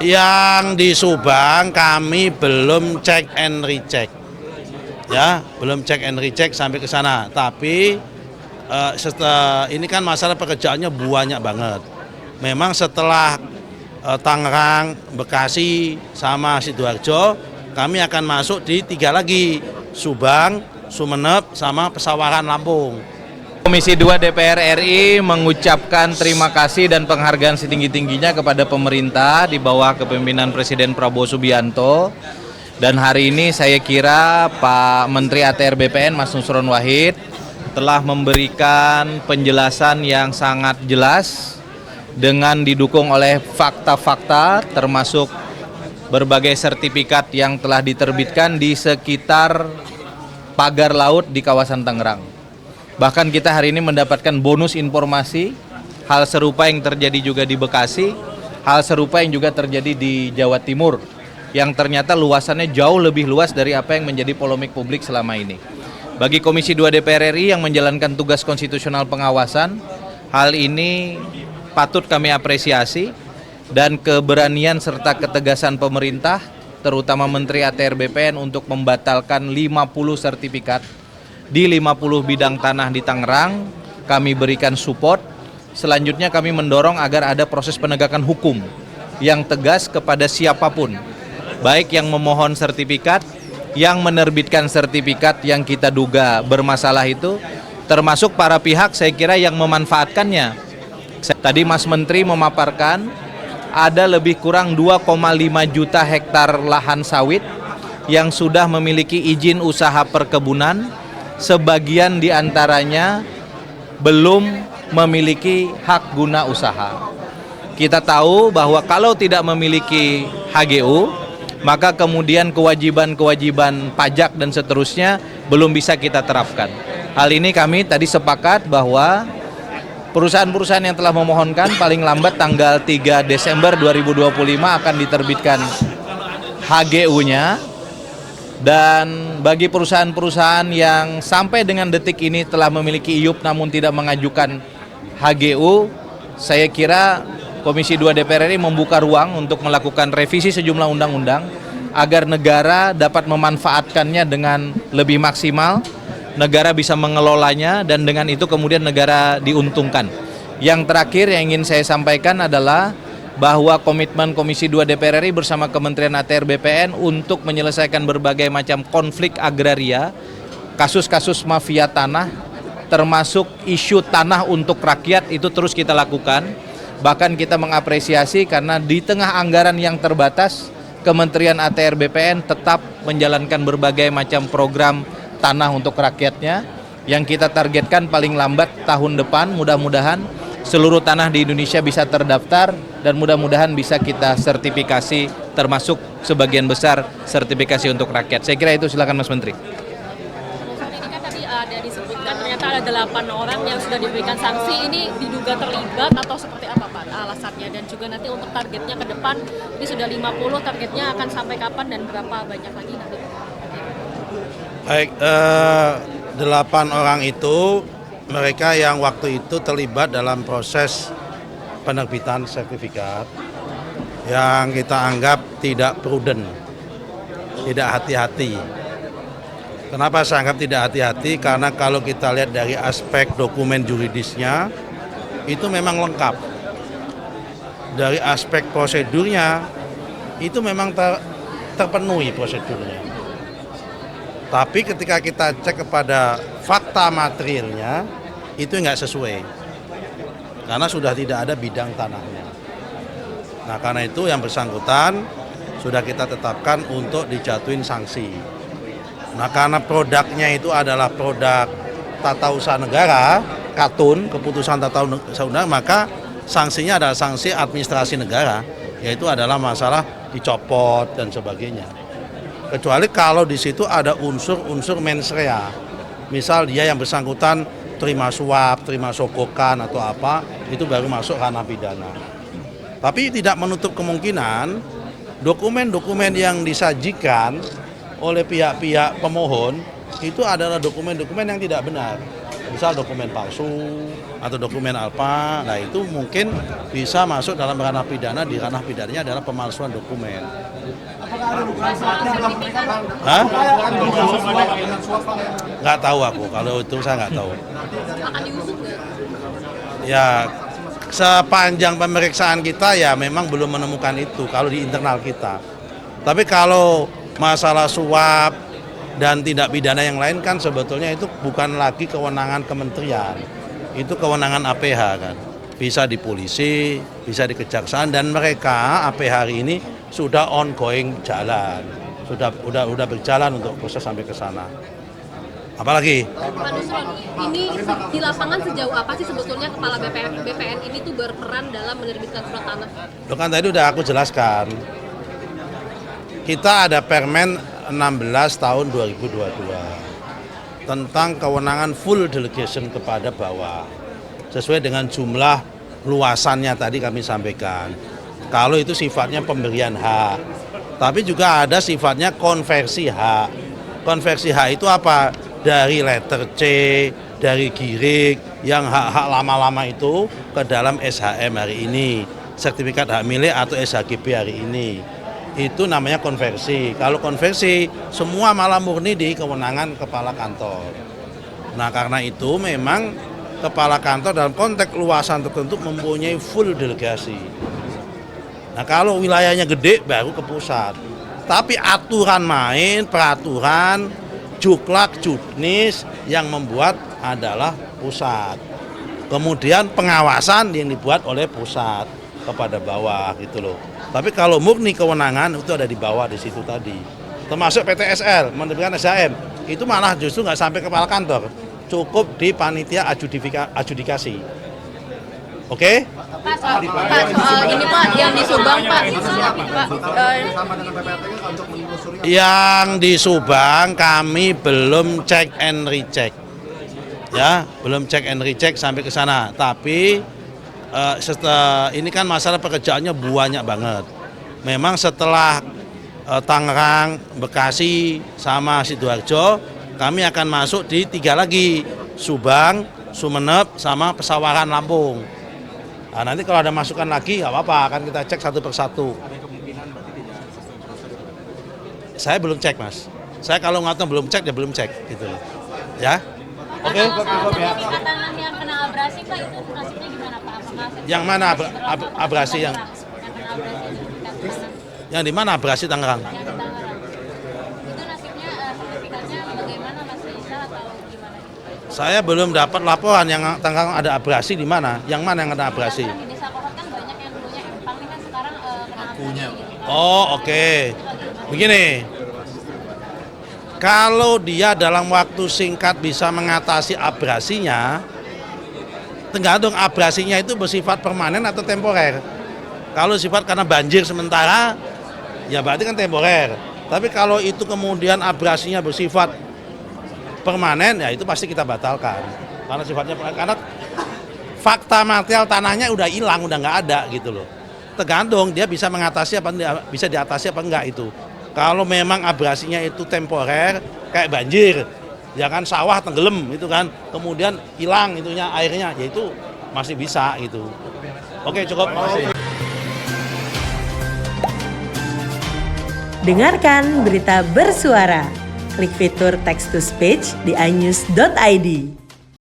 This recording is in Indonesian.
Yang di Subang kami belum cek and recheck, ya, belum cek and recheck sampai ke sana. Tapi setelah ini kan masalah pekerjaannya banyak banget. Memang setelah Tangerang, Bekasi, sama Sidoarjo, kami akan masuk di 3 lagi, Subang, Sumeneb, sama Pesawaran Lampung. Komisi 2 DPR RI mengucapkan terima kasih dan penghargaan setinggi-tingginya kepada pemerintah di bawah kepemimpinan Presiden Prabowo Subianto. Dan hari ini saya kira Pak Menteri ATR BPN Mas Nusron Wahid telah memberikan penjelasan yang sangat jelas dengan didukung oleh fakta-fakta termasuk berbagai sertifikat yang telah diterbitkan di sekitar pagar laut di kawasan Tangerang. Bahkan kita hari ini mendapatkan bonus informasi, hal serupa yang terjadi juga di Bekasi, hal serupa yang juga terjadi di Jawa Timur, yang ternyata luasannya jauh lebih luas dari apa yang menjadi polemik publik selama ini. Bagi Komisi 2 DPR RI yang menjalankan tugas konstitusional pengawasan, hal ini patut kami apresiasi dan keberanian serta ketegasan pemerintah, terutama Menteri ATR BPN untuk membatalkan 50 sertifikat di 50 bidang tanah di Tangerang, kami berikan support. Selanjutnya kami mendorong agar ada proses penegakan hukum yang tegas kepada siapapun, baik yang memohon sertifikat, yang menerbitkan sertifikat yang kita duga bermasalah itu, termasuk para pihak saya kira yang memanfaatkannya. Tadi Mas Menteri memaparkan ada lebih kurang 2,5 juta hektar lahan sawit yang sudah memiliki izin usaha perkebunan. Sebagian diantaranya belum memiliki hak guna usaha. Kita tahu bahwa kalau tidak memiliki HGU, maka kemudian kewajiban-kewajiban pajak dan seterusnya belum bisa kita terapkan. Hal ini kami tadi sepakat bahwa perusahaan-perusahaan yang telah memohonkan paling lambat tanggal 3 Desember 2025 akan diterbitkan HGU-nya. Dan bagi perusahaan-perusahaan yang sampai dengan detik ini telah memiliki IUP namun tidak mengajukan HGU, saya kira Komisi 2 DPR RI membuka ruang untuk melakukan revisi sejumlah undang-undang agar negara dapat memanfaatkannya dengan lebih maksimal, negara bisa mengelolanya, dan dengan itu kemudian negara diuntungkan. Yang terakhir yang ingin saya sampaikan adalah bahwa komitmen Komisi 2 DPR RI bersama Kementerian ATR BPN untuk menyelesaikan berbagai macam konflik agraria, kasus-kasus mafia tanah, termasuk isu tanah untuk rakyat itu terus kita lakukan. Bahkan kita mengapresiasi karena di tengah anggaran yang terbatas, Kementerian ATR BPN tetap menjalankan berbagai macam program tanah untuk rakyatnya yang kita targetkan paling lambat tahun depan mudah-mudahan seluruh tanah di Indonesia bisa terdaftar dan mudah-mudahan bisa kita sertifikasi, termasuk sebagian besar sertifikasi untuk rakyat. Saya kira itu, silakan Mas Menteri. Ini kan tadi ada disebutkan ternyata ada 8 orang yang sudah diberikan sanksi, ini diduga terlibat atau seperti apa Pak alasannya? Dan juga nanti untuk targetnya ke depan, ini sudah 50, targetnya akan sampai kapan dan berapa banyak lagi nanti? Baik, 8 orang itu mereka yang waktu itu terlibat dalam proses penerbitan sertifikat yang kita anggap tidak prudent, tidak hati-hati. Kenapa saya anggap tidak hati-hati? Karena kalau kita lihat dari aspek dokumen juridisnya, itu memang lengkap. Dari aspek prosedurnya, itu memang terpenuhi prosedurnya. Tapi ketika kita cek kepada fakta materialnya, itu nggak sesuai. Karena sudah tidak ada bidang tanahnya. Nah, karena itu yang bersangkutan sudah kita tetapkan untuk dijatuhin sanksi. Nah, karena produknya itu adalah produk tata usaha negara, KATUN, keputusan tata usaha negara, maka sanksinya adalah sanksi administrasi negara, yaitu adalah masalah dicopot dan sebagainya. Kecuali kalau di situ ada unsur-unsur mens rea. Misal dia yang bersangkutan terima suap, terima sogokan atau apa, itu baru masuk ranah pidana. Tapi tidak menutup kemungkinan dokumen-dokumen yang disajikan oleh pihak-pihak pemohon itu adalah dokumen-dokumen yang tidak benar. misal dokumen palsu atau dokumen apa, nah itu mungkin bisa masuk dalam ranah pidana. Di ranah pidananya adalah pemalsuan dokumen. Hah? Nggak tahu aku, kalau itu saya nggak tahu. Akan diusut nggak? Ya, sepanjang pemeriksaan kita ya memang belum menemukan itu kalau di internal kita. Tapi kalau masalah suap dan tindak pidana yang lain kan sebetulnya itu bukan lagi kewenangan kementerian. Itu kewenangan APH kan. Bisa di polisi, bisa di kejaksaan, dan mereka APH hari ini sudah ongoing jalan. Sudah berjalan untuk proses sampai ke sana. Apalagi? Pak Nusron, ini di lapangan sejauh apa sih sebetulnya Kepala BPN ini tuh berperan dalam menerbitkan surat tanah? Loh kan tadi udah aku jelaskan. Kita ada Permen 16 tahun 2022 tentang kewenangan full delegation kepada bawah. Sesuai dengan jumlah luasannya tadi kami sampaikan. Kalau itu sifatnya pemberian hak, tapi juga ada sifatnya konversi hak. Konversi hak itu apa? Dari letter C, dari girik, yang hak-hak lama-lama itu ke dalam SHM hari ini, sertifikat hak milik atau SHGB hari ini. Itu namanya konversi. Kalau konversi, semua malah murni di kewenangan kepala kantor. Nah karena itu memang kepala kantor dalam konteks luasan tertentu mempunyai full delegasi. Nah kalau wilayahnya gede baru ke pusat. Tapi aturan main, peraturan, juklak, juknis yang membuat adalah pusat. Kemudian pengawasan yang dibuat oleh pusat kepada bawah gitu loh. Tapi kalau murni kewenangan itu ada di bawah di situ tadi. Termasuk PTSL, menerbitkan SHM, itu malah justru nggak sampai kepala kantor. Cukup di panitia adjudikasi. Oke? Pak, soal ini Pak yang di Subang Pak. Yang di Subang kami belum cek and recheck. Ya, belum cek and recheck sampai ke sana. Tapi ini kan masalah pekerjaannya banyak banget. Memang setelah Tangerang, Bekasi, sama Sidoarjo, kami akan masuk di 3 lagi, Subang, Sumeneb, sama Pesawaran Lampung. Nah, nanti kalau ada masukan lagi, nggak apa-apa, akan kita cek satu persatu. Saya belum cek, Mas. Saya kalau nggak tahu belum cek, ya belum cek, gitu loh. Ya, oke. Tanah yang kena abrasi Pak, itu nasibnya gimana Pak? Yang mana abrasi yang kena abrasi yang di mana abrasi Tangerang? yang di Tangerang. Itu nasibnya sertifikatnya bagaimana, masih bisa atau gimana? Saya belum dapat laporan yang Tangerang ada abrasi di mana. Yang mana yang ada abrasi? Di Desa Kohot kan banyak yang dulunya empang, ini kan sekarang kena abrasi gitu. Oh, oke. Begini. Kalau dia dalam waktu singkat bisa mengatasi abrasinya, tergantung abrasinya itu bersifat permanen atau temporer. Kalau sifat karena banjir sementara, ya berarti kan temporer. Tapi kalau itu kemudian abrasinya bersifat permanen, ya itu pasti kita batalkan. Karena sifatnya karena fakta material tanahnya udah hilang, udah nggak ada gitu loh. Tergantung dia bisa mengatasi apa, bisa diatasi apa enggak itu. Kalau memang abrasinya itu temporer kayak banjir, ya kan sawah tenggelam itu kan, kemudian hilang itunya airnya, ya itu masih bisa gitu. Oke, cukup. Dengarkan berita bersuara. Klik fitur text to speech di inews.id.